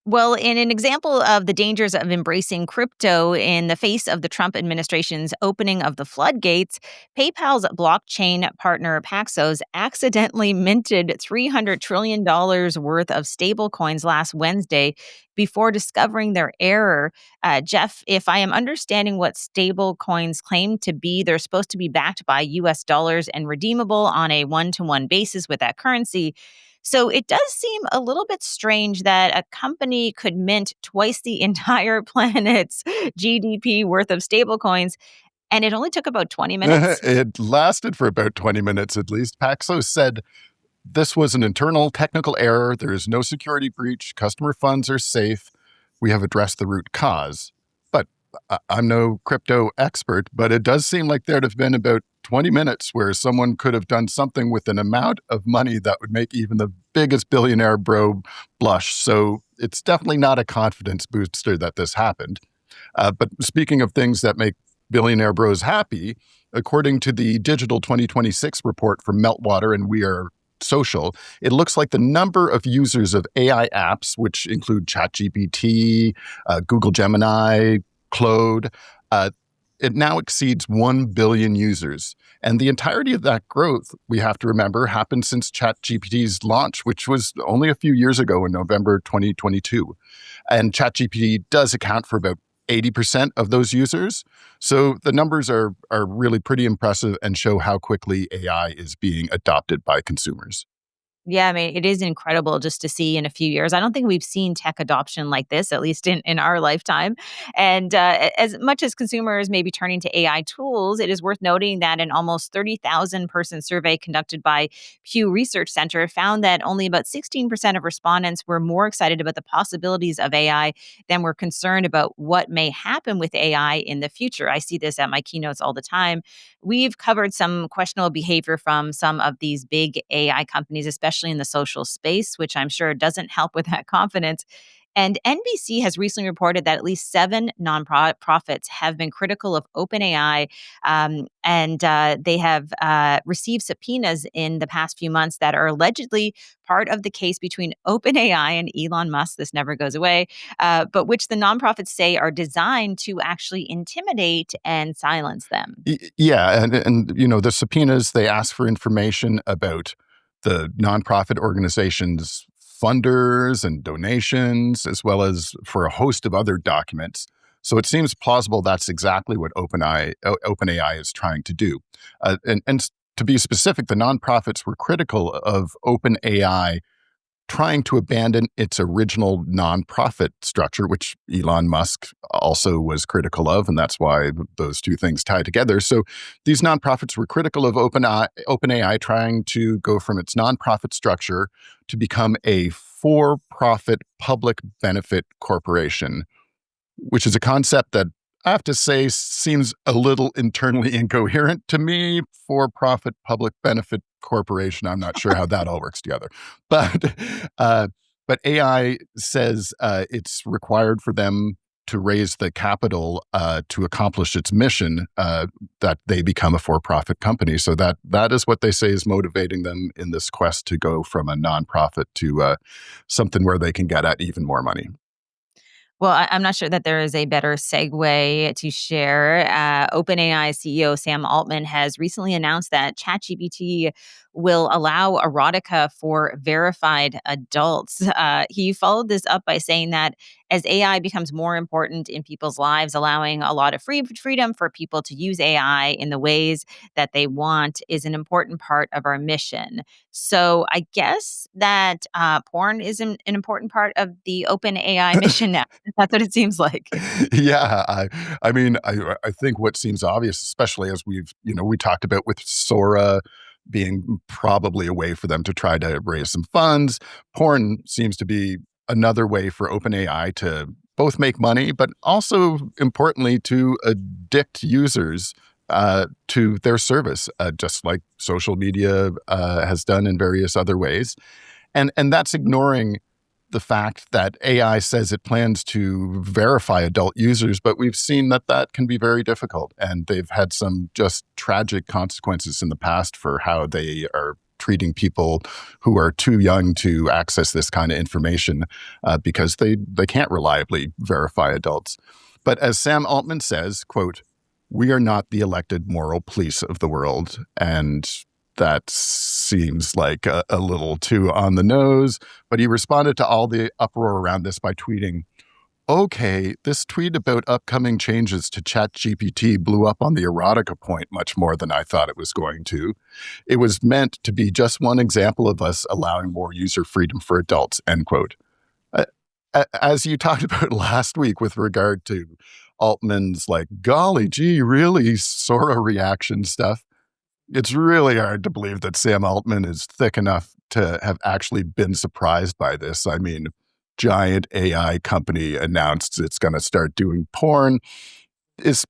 Well, in an example of the dangers of embracing crypto in the face of the Trump administration's opening of the floodgates, PayPal's blockchain partner Paxos accidentally minted $300 trillion worth of stablecoins last Wednesday before discovering their error. Jeff, if I am understanding what stablecoins claim to be, they're supposed to be backed by US dollars and redeemable on a one to one basis with that currency. So it does seem a little bit strange that a company could mint twice the entire planet's GDP worth of stablecoins, and it only took about 20 minutes. It lasted for about 20 minutes at least. Paxos said this was an internal technical error. There is no security breach. Customer funds are safe. We have addressed the root cause. But I'm no crypto expert, but it does seem like there'd have been about 20 minutes where someone could have done something with an amount of money that would make even the biggest billionaire bro blush. So it's definitely not a confidence booster that this happened. But speaking of things that make billionaire bros happy, according to the Digital 2026 report from Meltwater and We Are Social, it looks like the number of users of AI apps, which include ChatGPT, Google Gemini, Claude, it now exceeds 1 billion users. And the entirety of that growth, we have to remember, happened since ChatGPT's launch, which was only a few years ago in November 2022. And ChatGPT does account for about 80% of those users. So the numbers are really pretty impressive and show how quickly AI is being adopted by consumers. Yeah, I mean, it is incredible just to see in a few years. I don't think we've seen tech adoption like this, at least in our lifetime. And as much as consumers may be turning to AI tools, it is worth noting that an almost 30,000 person survey conducted by Pew Research Center found that only about 16% of respondents were more excited about the possibilities of AI than were concerned about what may happen with AI in the future. I see this at my keynotes all the time. We've covered some questionable behavior from some of these big AI companies, especially in the social space, which I'm sure doesn't help with that confidence. And NBC has recently reported that at least seven nonprofits have been critical of OpenAI, and they have received subpoenas in the past few months that are allegedly part of the case between OpenAI and Elon Musk. This never goes away, but which the nonprofits say are designed to actually intimidate and silence them. Yeah, and you know, the subpoenas, they ask for information about the nonprofit organization's funders and donations, as well as for a host of other documents. So it seems plausible that's exactly what OpenAI is trying to do. And to be specific, the nonprofits were critical of OpenAI trying to abandon its original nonprofit structure, which Elon Musk also was critical of, and that's why those two things tie together. So these nonprofits were critical of OpenAI trying to go from its nonprofit structure to become a for-profit public benefit corporation, which is a concept that I have to say seems a little internally incoherent to me. For-profit public benefit corporation. I'm not sure how that all works together. But uh, but AI says it's required for them to raise the capital to accomplish its mission, that they become a for-profit company. So that is what they say is motivating them in this quest to go from a nonprofit to something where they can get at even more money. Well, I'm not sure that there is a better segue to share. OpenAI CEO Sam Altman has recently announced that ChatGPT will allow erotica for verified adults. He followed this up by saying that as AI becomes more important in people's lives, allowing a lot of freedom for people to use AI in the ways that they want is an important part of our mission. So I guess that porn is an important part of the OpenAI mission now. That's what it seems like. Yeah, I mean, I think what seems obvious, especially as we talked about with Sora being probably a way for them to try to raise some funds. Porn seems to be another way for OpenAI to both make money, but also importantly to addict users to their service, just like social media has done in various other ways. And that's ignoring the fact that AI says it plans to verify adult users, but we've seen that that can be very difficult. And they've had some just tragic consequences in the past for how they are treating people who are too young to access this kind of information because they can't reliably verify adults. But as Sam Altman says, quote, "We are not the elected moral police of the world." And that seems like a little too on the nose. But he responded to all the uproar around this by tweeting, "Okay, this tweet about upcoming changes to ChatGPT blew up on the erotica point much more than I thought it was going to. It was meant to be just one example of us allowing more user freedom for adults," end quote. Uh, as you talked about last week with regard to Altman's like, golly gee, really Sora reaction stuff, it's really hard to believe that Sam Altman is thick enough to have actually been surprised by this. I mean, giant AI company announced it's going to start doing porn. Is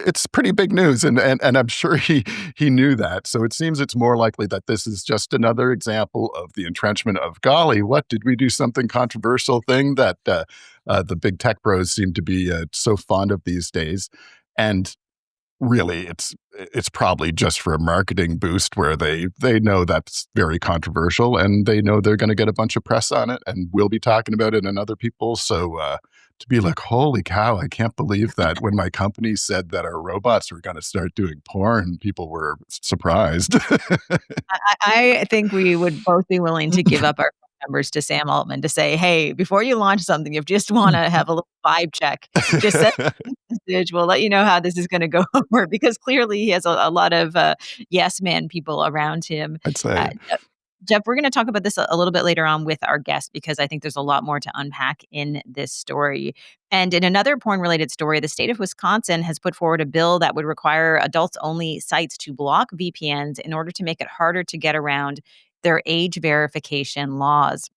It's pretty big news, and I'm sure he knew that. So it seems it's more likely that this is just another example of the entrenchment of, golly, what did we do something controversial thing that the big tech bros seem to be so fond of these days. And really, it's probably just for a marketing boost where they know that's very controversial and they know they're going to get a bunch of press on it and we'll be talking about it and other people. So to be like, holy cow, I can't believe that when my company said that our robots were going to start doing porn, people were surprised. I think we would both be willing to give up our phone numbers to Sam Altman to say, "Hey, before you launch something, if you just wanna have a little vibe check, just send a message. We'll let you know how this is gonna go over," because clearly he has a lot of, yes man people around him. I'd Uh, say. Jeff, we're going to talk about this a little bit later on with our guest because I think there's a lot more to unpack in this story. And in another porn related story, the state of Wisconsin has put forward a bill that would require adults only sites to block VPNs in order to make it harder to get around their age verification laws.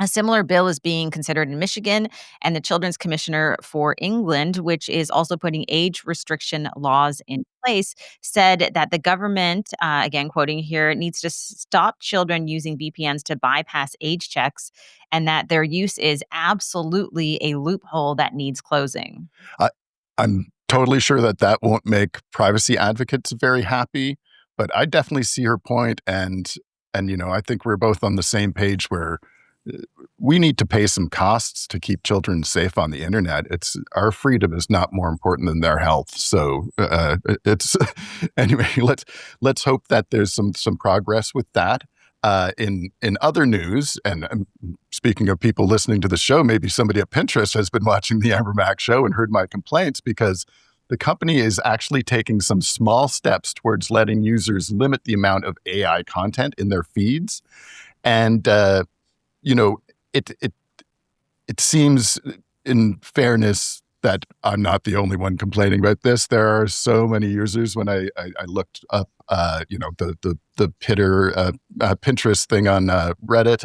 A similar bill is being considered in Michigan, and the Children's Commissioner for England, which is also putting age restriction laws in place, said that the government, again quoting here, needs to stop children using VPNs to bypass age checks, and that their use is absolutely a loophole that needs closing. I, I'm totally sure that that won't make privacy advocates very happy, but I definitely see her point, and I think we're both on the same page where uh, we need to pay some costs to keep children safe on the internet. It's our freedom is not more important than their health. So it's anyway. Let's hope that there's some progress with that. In other news, and speaking of people listening to the show, maybe somebody at Pinterest has been watching the AmberMac show and heard my complaints because the company is actually taking some small steps towards letting users limit the amount of AI content in their feeds. And you know, it seems, in fairness, that I'm not the only one complaining about this. There are so many users. When I looked up, the Pinterest thing on Reddit,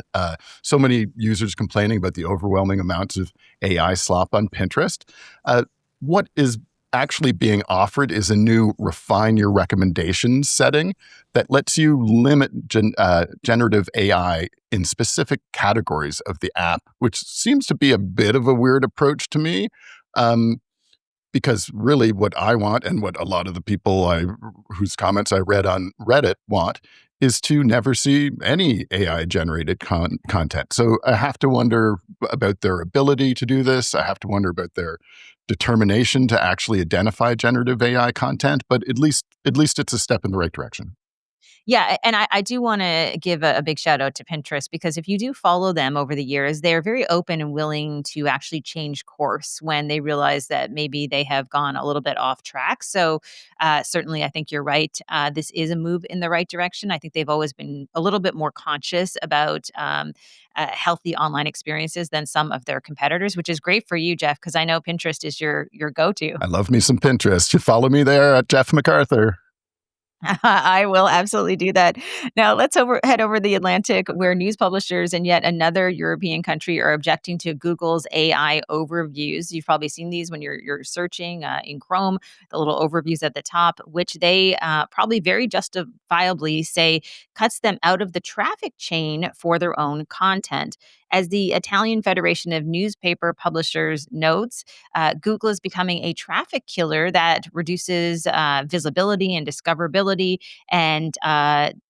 so many users complaining about the overwhelming amounts of AI slop on Pinterest. What is actually being offered is a new refine your recommendations setting that lets you limit generative AI in specific categories of the app, which seems to be a bit of a weird approach to me. Um, because really what I want and what a lot of the people whose comments I read on Reddit want is to never see any AI generated content. So I have to wonder about their ability to do this. I have to wonder about their determination to actually identify generative AI content, but at least it's a step in the right direction. Yeah, and I do wanna give a big shout out to Pinterest because if you do follow them over the years, they're very open and willing to actually change course when they realize that maybe they have gone a little bit off track. So, certainly, I think you're right. This is a move in the right direction. I think they've always been a little bit more conscious about, healthy online experiences than some of their competitors, which is great for you, Jeff, because I know Pinterest is your go-to. I love me some Pinterest. You follow me there at Jeff MacArthur. I will absolutely do that. Now, head over the Atlantic, where news publishers in yet another European country are objecting to Google's AI overviews. You've probably seen these when you're searching in Chrome, the little overviews at the top, which they probably very justifiably say cuts them out of the traffic chain for their own content. As the Italian Federation of Newspaper Publishers notes, Google is becoming a traffic killer that reduces visibility and discoverability and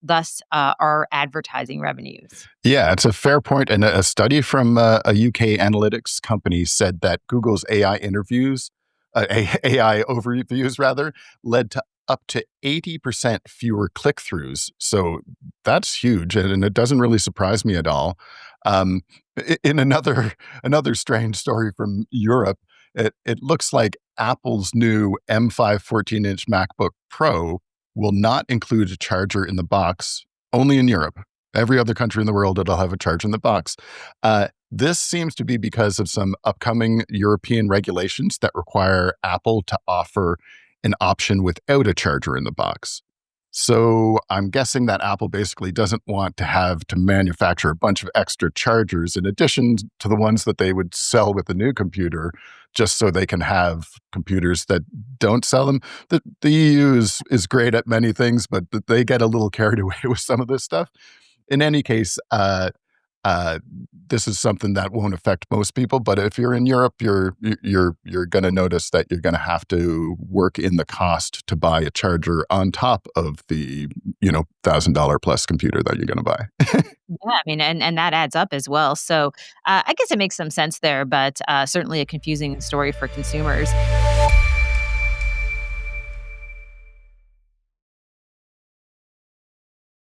thus our advertising revenues. Yeah, it's a fair point. And a study from a UK analytics company said that Google's AI interviews, AI overviews rather, led to up to 80% fewer click throughs. So that's huge. And it doesn't really surprise me at all. In another strange story from Europe, it looks like Apple's new M5 14-inch MacBook Pro will not include a charger in the box, only in Europe. Every other country in the world, it'll have a charge in the box. This seems to be because of some upcoming European regulations that require Apple to offer an option without a charger in the box. So I'm guessing that Apple basically doesn't want to have to manufacture a bunch of extra chargers in addition to the ones that they would sell with the new computer, just so they can have computers that don't sell them. The EU is great at many things, but they get a little carried away with some of this stuff. In any case, uh, this is something that won't affect most people. But if you're in Europe, you're going to notice that you're going to have to work in the cost to buy a charger on top of the $1,000 plus computer that you're going to buy. Yeah, I mean, and that adds up as well. So I guess it makes some sense there, but certainly a confusing story for consumers.